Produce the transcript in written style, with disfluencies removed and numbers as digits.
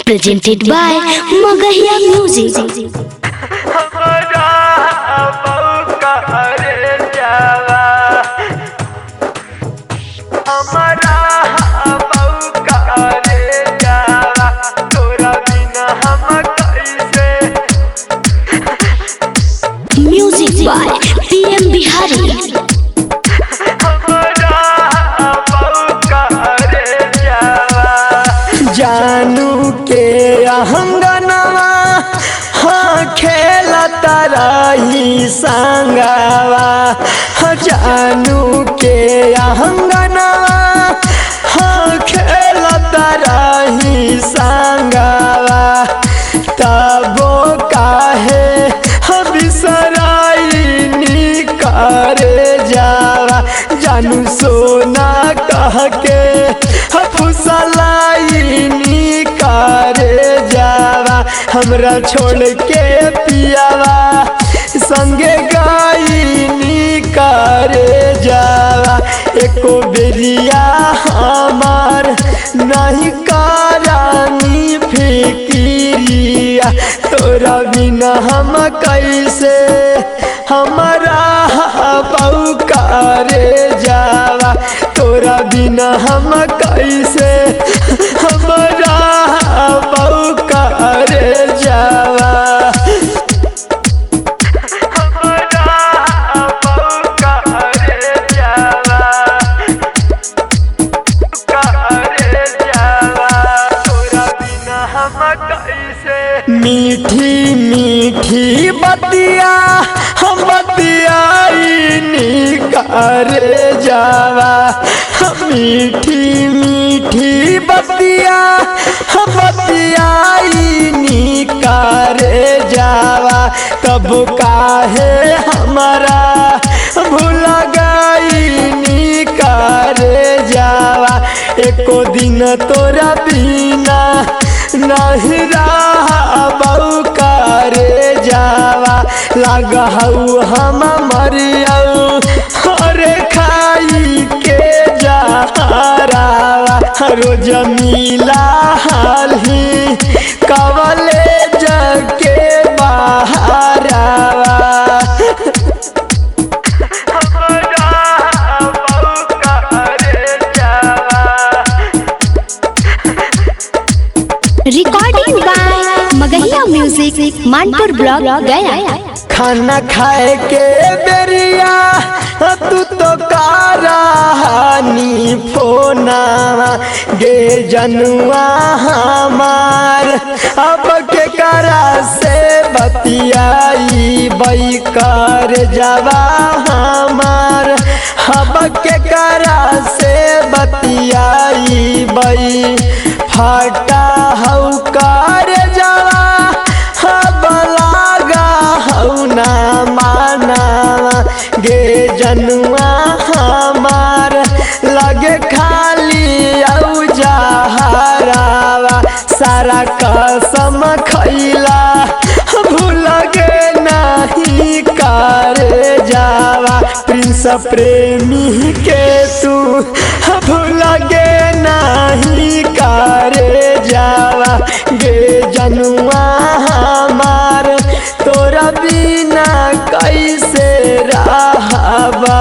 presented by Magahiya Music. Music by PM Bihari. जानू के अहंगनवा हाँ खेलता रही संगवा। जानू के अहंगनवा हाँ खेलता रही संगवा। तबो काहे बिसराई करे जावा। जानू सोना कह के फुसलाई करे जावा। हमरा छोड़ के पियावा संगे गाई करे जावा। एको बेरिया हमार नहीं करानी फिकिरिया। तोरा बिना हम कैसे हमारा बहू करे जावा। तोरा बिना हम कैसे हमारा बहू करे जावा। मीठी मीठी बतिया हम बतियाई करे जावा। मीठी मीठी बतिया हम बतियाई करे जावा। तब काहे हमारा भूल गई करे जावा। एको दिन तोरा बिना नहीं रहा बहू करे जावा। लगहू हम मरियऊ अरे खाई के जहरावा। रोज मिला हाल ही कवले जके बहरावा। Recording by Magahiya Music, Manpur Block, Gaya. खाना खाए के बेरिया तू तो करानी फोना गे जनुआ हमार। अब के करा से बतियाई बई कर जावा हमार। अब के करा से बतियाई बई फटा हऊ कर जावा। ना माना गे जनुआ हमार लगे खाली औ जहरावा। सारा कसम खैला भूल गे नहीं करे जावा। प्रिंस प्रेमी के तू भूल गे नहीं करे जावा। गे जनुआ हमार तोरा बिना कैसे रहबा।